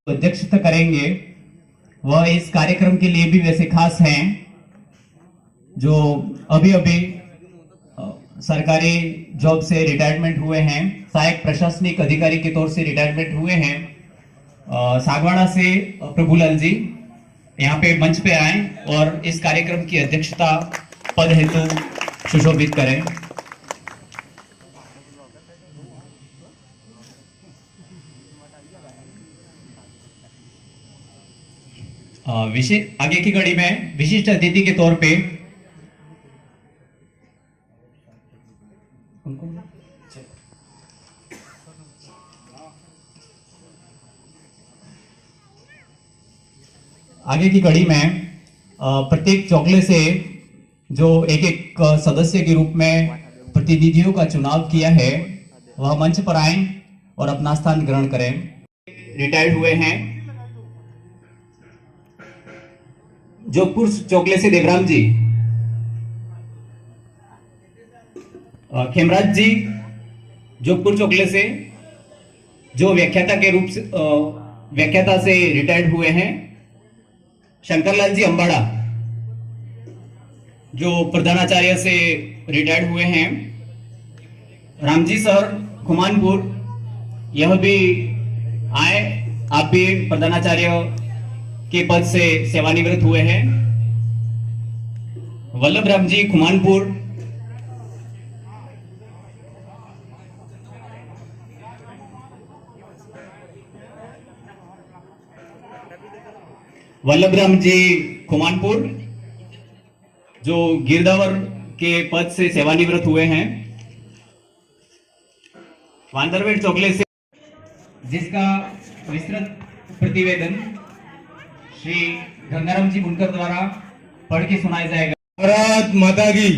अध्यक्षता करेंगे वह इस कार्यक्रम के लिए भी वैसे खास हैं, जो अभी अभी सरकारी जॉब से रिटायरमेंट हुए हैं, सहायक प्रशासनिक अधिकारी के तौर से रिटायरमेंट हुए हैं। सागवाड़ा से प्रभुलाल जी यहाँ पे मंच पे आए और इस कार्यक्रम की अध्यक्षता पद हेतु सुशोभित करें। आगे की कड़ी में विशिष्ट अतिथि के तौर पे आगे की कड़ी में प्रत्येक चौकले से जो एक एक सदस्य के रूप में प्रतिनिधियों का चुनाव किया है वह मंच पर आए और अपना स्थान ग्रहण करें। रिटायर्ड हुए हैं जोधपुर चौकले से देवराम जी, खेमराज जी जोधपुर चौकले से जो व्याख्याता के रूप से व्याख्याता से रिटायर्ड हुए हैं। शंकरलाल जी अंबाड़ा जो प्रधानाचार्य से रिटायर्ड हुए हैं। रामजी सर खुमानपुर यह भी आए, आप भी प्रधानाचार्य के पद से सेवानिवृत्त हुए हैं। वल्लभ राम जी खुमानपुर, वल्लभ राम जी खुमानपुर जो गिरदावर के पद से सेवानिवृत्त हुए हैं। वांदरवेट चौकले से जिसका विस्तृत प्रतिवेदन श्री गंगाराम जी बुनकर द्वारा पढ़ के सुनाया जाएगा। भारत माता की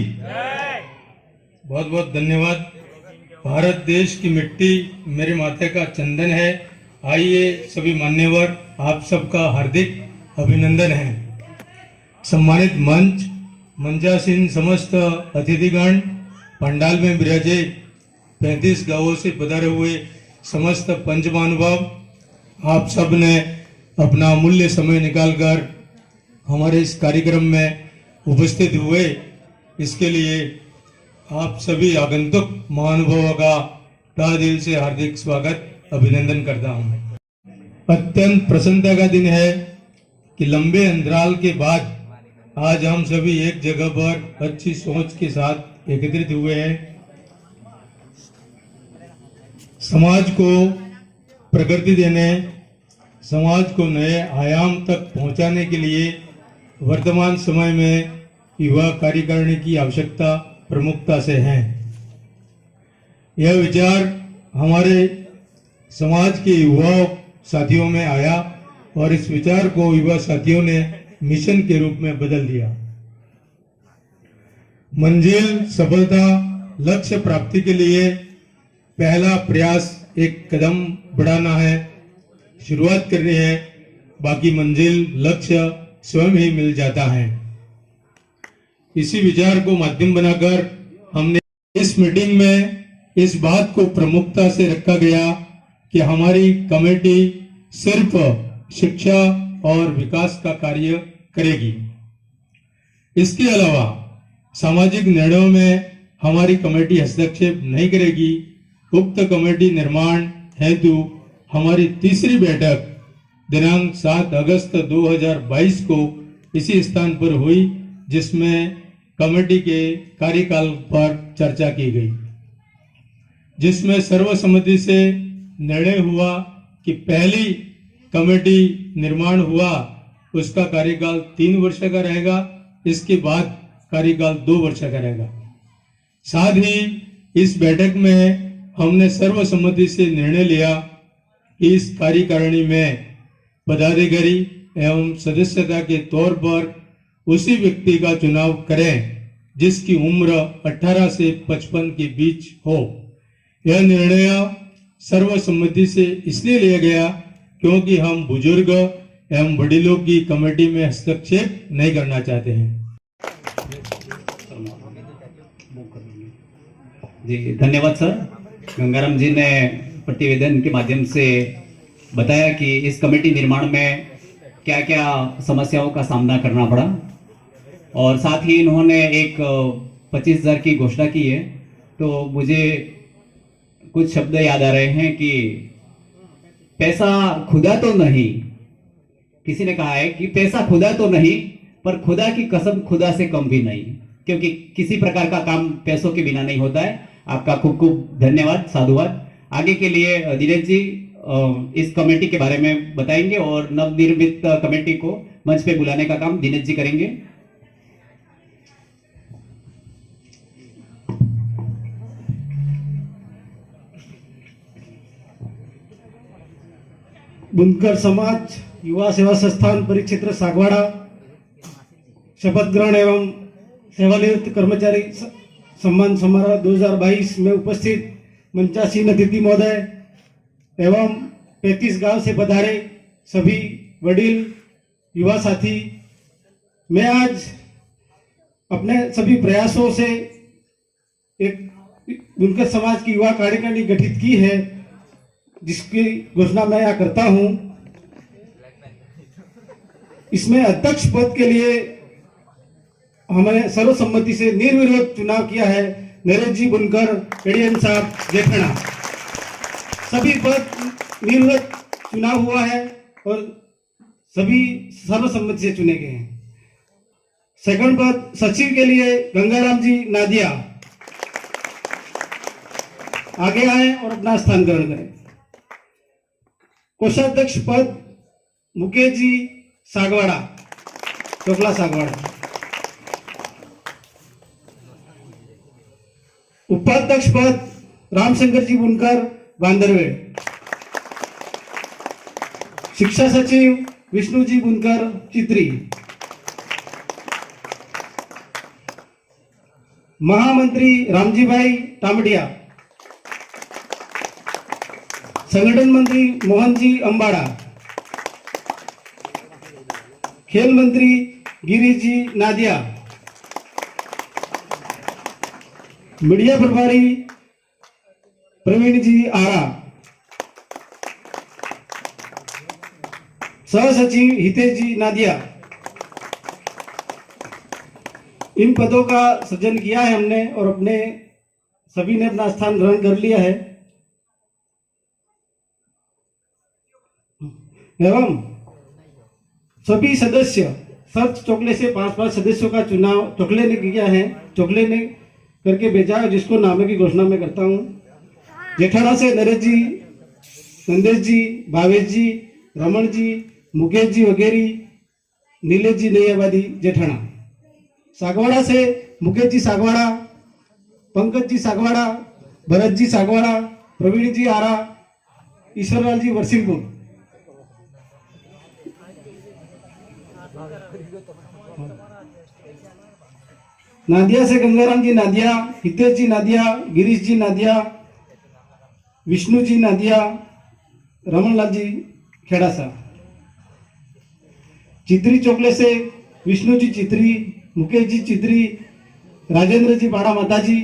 बहुत बहुत धन्यवाद। भारत देश की मिट्टी मेरे माथे का चंदन है। आइए सभी मान्यवर, आप सबका हार्दिक अभिनंदन है। सम्मानित मंचासीन समस्त अतिथिगण, पंडाल में विराजे 35 गांवों से पधारे हुए समस्त पंच महानुभाव, आप सब ने अपना अमूल्य समय निकालकर हमारे इस कार्यक्रम में उपस्थित हुए, इसके लिए आप सभी आगंतुक महानुभावों का तहे दिल से हार्दिक स्वागत अभिनंदन करता हूं। अत्यंत प्रसन्नता का दिन है कि लंबे अंतराल के बाद आज हम सभी एक जगह पर अच्छी सोच के साथ एकत्रित हुए हैं। समाज को प्रगति देने, समाज को नए आयाम तक पहुंचाने के लिए वर्तमान समय में युवा कार्यकारिणी की आवश्यकता प्रमुखता से है। यह विचार हमारे समाज के युवा साथियों में आया और इस विचार को युवा साथियों ने मिशन के रूप में बदल दिया। मंजिल, सफलता, लक्ष्य प्राप्ति के लिए पहला प्रयास एक कदम बढ़ाना है, शुरुआत करनी है, बाकी मंजिल, लक्ष्य स्वयं ही मिल जाता है। इसी विचार को माध्यम बनाकर हमने इस मीटिंग में इस बात को प्रमुखता से रखा गया कि हमारी कमेटी सिर्फ शिक्षा और विकास का कार्य करेगी। इसके अलावा सामाजिक निर्णयों में हमारी कमेटी हस्तक्षेप नहीं करेगी। उक्त कमेटी निर्माण हेतु हमारी तीसरी बैठक दिनांक 7 अगस्त 2022 को इसी स्थान पर हुई, जिसमें कमेटी के कार्यकाल पर चर्चा की गई, जिसमें सर्वसम्मति से निर्णय हुआ कि पहली कमेटी निर्माण हुआ उसका कार्यकाल 3 वर्ष का रहेगा, इसके बाद कार्यकाल 2 वर्ष का रहेगा। साथ ही इस बैठक में हमने सर्वसम्मति से निर्णय लिया कि इस कार्यकारिणी में पदाधिकारी एवं सदस्यता के तौर पर उसी व्यक्ति का चुनाव करें जिसकी उम्र 18 से 55 के बीच हो। यह निर्णय सर्वसम्मति से इसलिए लिया गया क्योंकि हम बुजुर्ग एवं वडीलों की कमेटी में हस्तक्षेप नहीं करना चाहते हैं। जी धन्यवाद सर। गंगाराम जी ने प्रतिवेदन के माध्यम से बताया कि इस कमेटी निर्माण में क्या क्या समस्याओं का सामना करना पड़ा, और साथ ही इन्होंने एक 25,000 की घोषणा की है। तो मुझे कुछ शब्द याद आ रहे हैं कि पैसा खुदा तो नहीं, किसी ने कहा है कि पैसा खुदा तो नहीं, पर खुदा की कसम खुदा से कम भी नहीं, क्योंकि किसी प्रकार का काम पैसों के बिना नहीं होता है। आपका खूब खूब धन्यवाद, साधुवाद। आगे के लिए दिनेश जी इस कमेटी के बारे में बताएंगे और नवनिर्मित कमेटी को मंच पे बुलाने का काम दिनेश जी करेंगे। बुनकर समाज युवा सेवा संस्थान परिक्षेत्र सागवाड़ा शपथ ग्रहण एवं सेवानिवृत्त कर्मचारी सम्मान समारोह 2022 में उपस्थित मंचासीन अतिथि महोदय एवं 35 गांव से पधारे सभी वडील युवा साथी, मैं आज अपने सभी प्रयासों से एक बुनकर समाज की युवा कार्यकारिणी गठित की है, जिसकी घोषणा मैं यहाँ करता हूं। इसमें अध्यक्ष पद के लिए हमने सर्वसम्मति से निर्विरोध चुनाव किया है नरेश जी बुनकर एडीएम साहब जेठना। सभी पद निर्विरोध चुनाव हुआ है और सभी सर्वसम्मति से चुने गए हैं। सेकंड पद सचिव के लिए गंगाराम जी नादिया आगे आए और अपना स्थान ग्रहण करें। कोषाध्यक्ष पद मुकेश जी सागवाड़ा, चोकला सागवाड़ा। उपाध्यक्ष पद रामशंकर जी बुनकर बांदरवेड़। शिक्षा सचिव विष्णु जी बुनकर चित्री। महामंत्री रामजी भाई टामडिया। संगठन मंत्री मोहन जी अंबाड़ा। खेल मंत्री गिरीश जी नादिया। मीडिया प्रभारी प्रवीण जी आरा। सह सचिव हितेश जी नादिया। इन पदों का सृजन किया है हमने और अपने सभी ने अपना स्थान ग्रहण कर लिया है। एवं सभी सदस्य सर्च चोकले से 5-5 सदस्यों का चुनाव चोकले ने किया है, चोकले ने करके भेजा है, जिसको नामे की घोषणा मैं करता हूं। जेठाड़ा से नरेश जी, नंदेश जी, भावेश जी, रमन जी, मुकेश जी वगैरह, नीलेश जी नैयावादी जेठाड़ा। सागवाड़ा से मुकेश जी सागवाड़ा, पंकज जी सागवाड़ा, भरत जी सागवाड़ा, प्रवीण जी आरा, ईश्वरलाल जी वरसिंहपुर। नादिया से गंगाराम जी नादिया, हितेश जी नादिया, गिरीश जी नादिया, विष्णु जी नादिया, रमनलाल जी खेड़ासा। चित्री चोकले से विष्णु जी चित्री, मुकेश जी चित्री, राजेंद्र जी बाड़ा माताजी,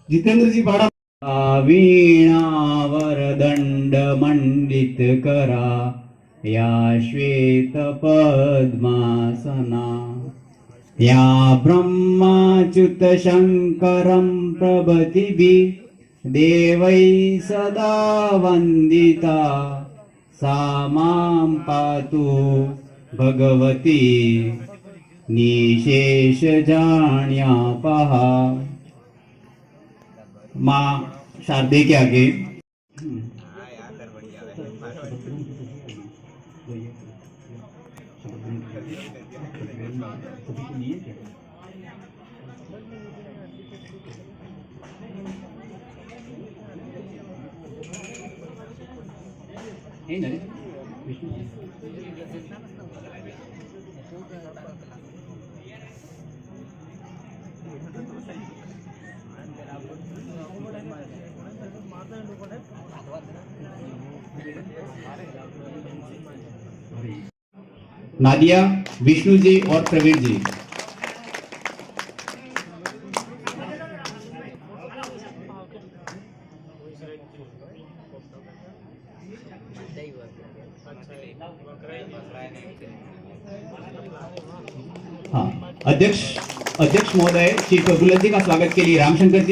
जितेंद्र जी बाड़ा। वीणा वरदंड मंडित करा या श्वेत पद्मासना, या ब्रह्माच्युत शंकरं प्रभृतिभिः देवै सदा वंदिता, सा मां पातु भगवती निशेष जाण्यापहा। माँ शारदे के आगे नादिया, विष्णु जी और प्रवीण जी। हाँ, अध्यक्ष महोदय श्री प्रफुल्ल जी का स्वागत के लिए रामशंकर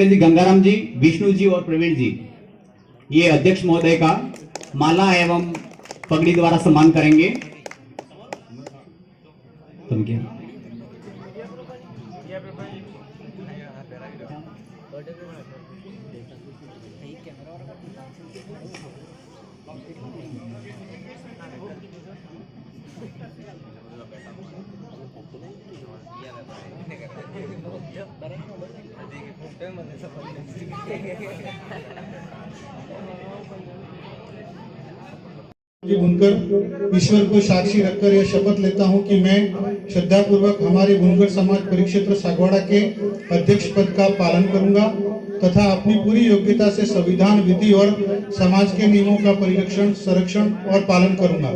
जी, गंगाराम जी, विष्णु जी और प्रवीण जी ये अध्यक्ष महोदय का माला एवं पगड़ी द्वारा सम्मान करेंगे। तुम क्या बुनकर ईश्वर को साक्षी रखकर यह शपथ लेता हूं कि मैं श्रद्धापूर्वक हमारे बुनकर समाज परिक्षेत्र सागवाड़ा के अध्यक्ष पद का पालन करूंगा तथा अपनी पूरी योग्यता से संविधान, विधि और समाज के नियमों का परिरक्षण, संरक्षण और पालन करूंगा।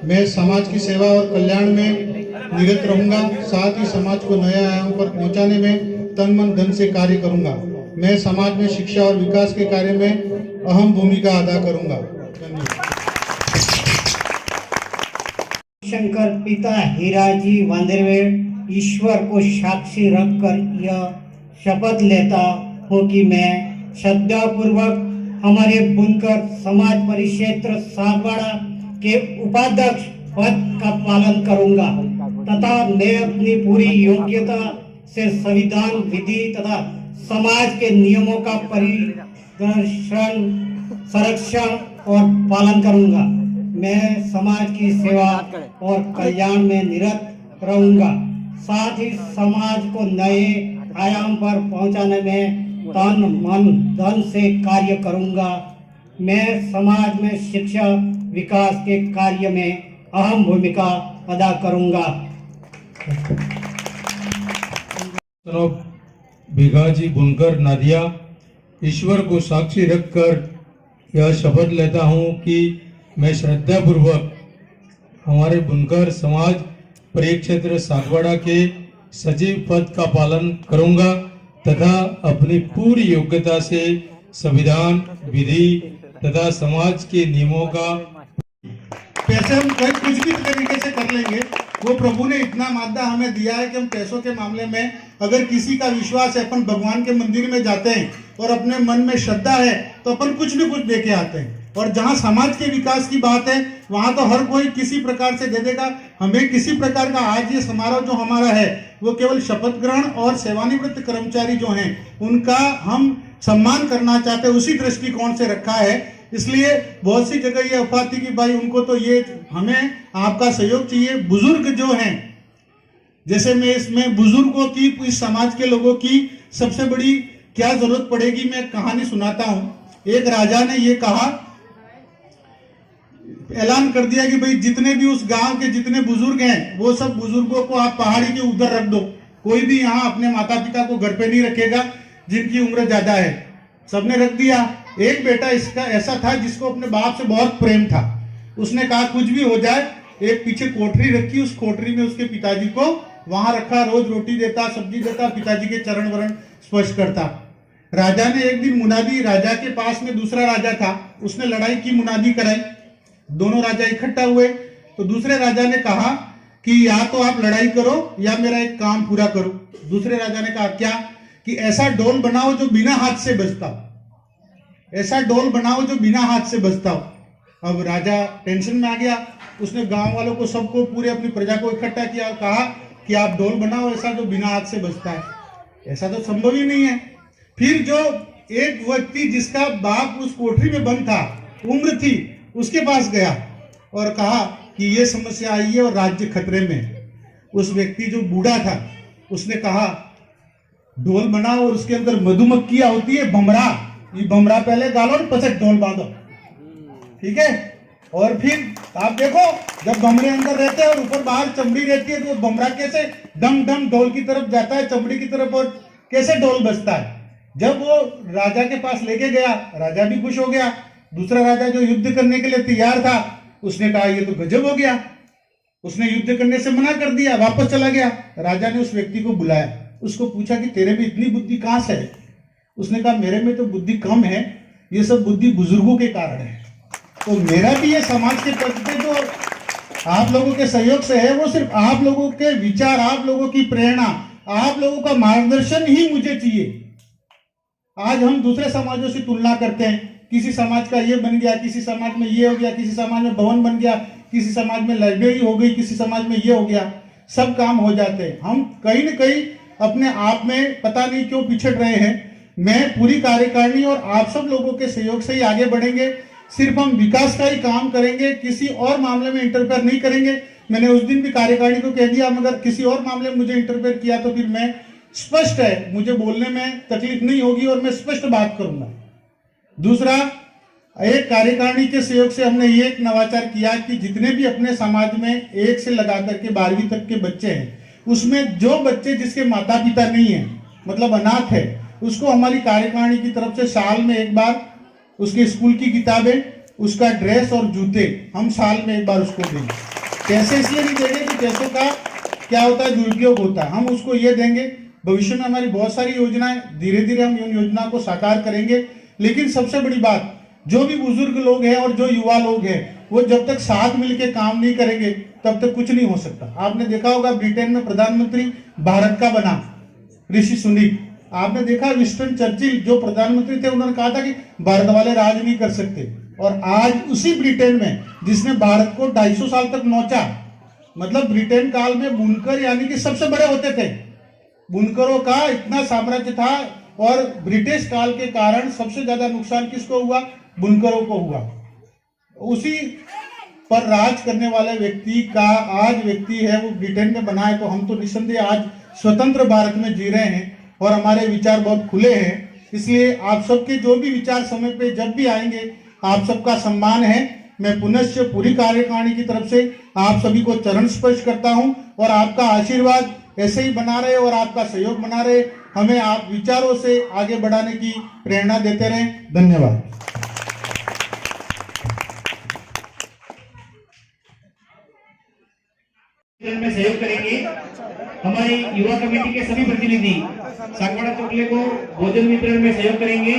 मैं समाज की सेवा और कल्याण में निरत रहूंगा, साथ ही समाज को नए आयाम पर पहुंचाने में तन मन धन से कार्य करूंगा। मैं समाज में शिक्षा और विकास के कार्य में अहम भूमिका अदा करूंगा। धन्यवाद। शंकर पिता हीराजी वांदेरवेड़ ईश्वर को साक्षी रखकर यह शपथ लेता हूँ कि मैं श्रद्धापूर्वक हमारे बुनकर समाज परिक्षेत्र सागवाड़ा के उपाध्यक्ष पद का पालन करूंगा तथा मैं अपनी पूरी योग्यता से संविधान, विधि तथा समाज के नियमों का परिदर्शन, संरक्षण और पालन करूंगा। मैं समाज की सेवा और कल्याण में निरत रहूंगा, साथ ही समाज को नए आयाम पर पहुंचाने में तन मन धन से कार्य करूंगा। मैं समाज में शिक्षा विकास के कार्य में अहम भूमिका अदा करूंगा। भिगाजी बुनकर नादिया, ईश्वर को साक्षी रखकर यह शपथ लेता हूं कि मैं श्रद्धापूर्वक हमारे बुनकर समाज परिक्षेत्र सागवाड़ा के सचिव पद का पालन करूंगा तथा अपनी पूरी योग्यता से संविधान, विधि तथा समाज के नियमों का पैसे हम कुछ भी तरीके से कर लेंगे। वो प्रभु ने इतना मादा हमें दिया है कि हम पैसों के मामले में अगर किसी का विश्वास है, अपन भगवान के मंदिर में जाते हैं और अपने मन में श्रद्धा है तो अपन कुछ न कुछ दे के आते हैं। और जहां समाज के विकास की बात है वहां तो हर कोई किसी प्रकार से दे देगा। हमें किसी प्रकार का आज ये समारोह जो हमारा है वो केवल शपथ ग्रहण और सेवानिवृत्त कर्मचारी जो हैं उनका हम सम्मान करना चाहते हैं, उसी दृष्टिकोण से रखा है। इसलिए बहुत सी जगह ये अफवाह थी कि भाई उनको तो ये हमें आपका सहयोग चाहिए। बुजुर्ग जो हैं, जैसे मैं इसमें बुजुर्गों की, इस समाज के लोगों की सबसे बड़ी क्या जरूरत पड़ेगी, मैं कहानी सुनाता हूं। एक राजा ने ये कहा, ऐलान कर दिया कि भाई जितने भी उस गांव के जितने बुजुर्ग हैं वो सब बुजुर्गों को आप पहाड़ी के उधर रख दो। कोई भी यहाँ अपने माता पिता को घर पे नहीं रखेगा जिनकी उम्र ज्यादा है। सबने रख दिया। एक बेटा इसका ऐसा था जिसको अपने बाप से बहुत प्रेम था। उसने कहा कुछ भी हो जाए, एक पीछे कोठरी रखी, उस कोठरी में उसके पिताजी को वहां रखा, रोज रोटी देता, सब्जी देता, पिताजी के चरण वरण स्पर्श करता। राजा ने एक दिन मुनादी, राजा के पास में दूसरा राजा था, उसने लड़ाई की, मुनादी कराई। दोनों राजा इकट्ठा हुए तो दूसरे राजा ने कहा कि या तो आप लड़ाई करो या मेरा एक काम पूरा करो। दूसरे राजा ने कहा क्या, कि ऐसा डोल बनाओ जो बिना हाथ से बजता हो, ऐसा डोल बनाओ जो बिना हाथ से बजता हो। अब राजा टेंशन में आ गया। उसने गांव वालों को, सबको, पूरे अपनी प्रजा को इकट्ठा किया और कहा कि आप डोल बनाओ ऐसा जो बिना हाथ से बजता है। ऐसा तो संभव ही नहीं है। फिर जो एक व्यक्ति जिसका बाप उस कोठरी में बंद था, उम्र थी, उसके पास गया और कहा कि ये समस्या आई है और राज्य खतरे में। उस व्यक्ति जो बूढ़ा था उसने कहा ढोल बनाओ और उसके अंदर मधुमक्खियां होती है, भमरा, ये भमरा पहले डालो और पछट ढोल बांधो, ठीक है। और फिर आप देखो जब भमरे अंदर रहते हैं और ऊपर बाहर चमड़ी रहती है तो भमरा कैसे डम डम ढोल की तरफ जाता है, चमड़ी की तरफ, और कैसे ढोल बजता है। जब वो राजा के पास लेके गया, राजा भी खुश हो गया। दूसरा राजा जो युद्ध करने के लिए तैयार था उसने कहा ये तो गजब हो गया, उसने युद्ध करने से मना कर दिया, वापस चला गया। राजा ने उस व्यक्ति को बुलाया, उसको पूछा कि तेरे में इतनी बुद्धि कहां से है। उसने कहा मेरे में तो बुद्धि कम है, ये सब बुद्धि बुजुर्गों के कारण है। तो मेरा भी ये समाज के प्रति पे जो आप लोगों के सहयोग से है, वो सिर्फ आप लोगों के विचार, आप लोगों की प्रेरणा, आप लोगों का मार्गदर्शन ही मुझे चाहिए। आज हम दूसरे समाजों से तुलना करते हैं, किसी समाज का ये बन गया, किसी समाज में ये हो गया, किसी समाज में भवन बन गया, किसी समाज में लाइब्रेरी हो गई, किसी समाज में ये हो गया, सब काम हो जाते हैं। हम कहीं न कहीं अपने आप में पता नहीं क्यों पिछड़ रहे हैं। मैं पूरी कार्यकारिणी और आप सब लोगों के सहयोग से ही आगे बढ़ेंगे। सिर्फ हम विकास का ही काम करेंगे, किसी और मामले में इंटरफेयर नहीं करेंगे। मैंने उस दिन भी कार्यकारिणी को कह दिया, मगर किसी और मामले में मुझे इंटरफेयर किया तो फिर मैं स्पष्ट है, मुझे बोलने में तकलीफ नहीं होगी और मैं स्पष्ट बात करूंगा। दूसरा, एक कार्यकारिणी के सहयोग से हमने ये एक नवाचार किया कि जितने भी अपने समाज में 1 से लगा करके 12वीं तक के बच्चे हैं, उसमें जो बच्चे जिसके माता पिता नहीं है, मतलब अनाथ है, उसको हमारी कार्यकारिणी की तरफ से साल में एक बार उसके स्कूल की किताबें, उसका ड्रेस और जूते हम साल में एक बार उसको देंगे। पैसे इसलिए नहीं देंगे कि पैसों का क्या होता है, दुरुपयोग होता है, हम उसको ये देंगे। भविष्य में हमारी बहुत सारी योजनाएं, धीरे धीरे हम इन योजना को साकार करेंगे। लेकिन सबसे बड़ी बात, जो भी बुजुर्ग लोग हैं और जो युवा लोग हैं, वो जब तक साथ मिलकर काम नहीं करेंगे तब तक कुछ नहीं हो सकता। आपने देखा होगा ब्रिटेन में प्रधानमंत्री भारत का बना ऋषि सुनक। आपने देखा विंस्टन चर्चिल जो प्रधानमंत्री थे, उन्होंने कहा था कि भारत वाले राज नहीं कर सकते, और आज उसी ब्रिटेन में जिसने भारत को 250 साल तक नोचा, मतलब ब्रिटेन काल में बुनकर यानी कि सबसे बड़े होते थे, बुनकरों का इतना साम्राज्य था, और ब्रिटिश काल के कारण सबसे ज्यादा नुकसान किसको हुआ, बुनकरों को हुआ। उसी पर राज करने वाले व्यक्ति का आज व्यक्ति है वो ब्रिटेन में बना है, तो हम तो निस्संदेह आज स्वतंत्र भारत में जी रहे हैं और हमारे विचार बहुत खुले हैं। इसलिए आप सबके जो भी विचार समय पे जब भी आएंगे, आप सबका सम्मान है। मैं पुनश्च पूरी कार्यकारिणी की तरफ से आप सभी को चरण स्पर्श करता हूं, और आपका आशीर्वाद ऐसे ही बना रहे और आपका सहयोग बना रहे। हमें आप विचारों से आगे बढ़ाने की प्रेरणा देते रहें। धन्यवाद। में सहयोग करेंगे हमारी युवा कमेटी के सभी प्रतिनिधि। सागवाड़ा चौकले को भोजन वितरण में सहयोग करेंगे।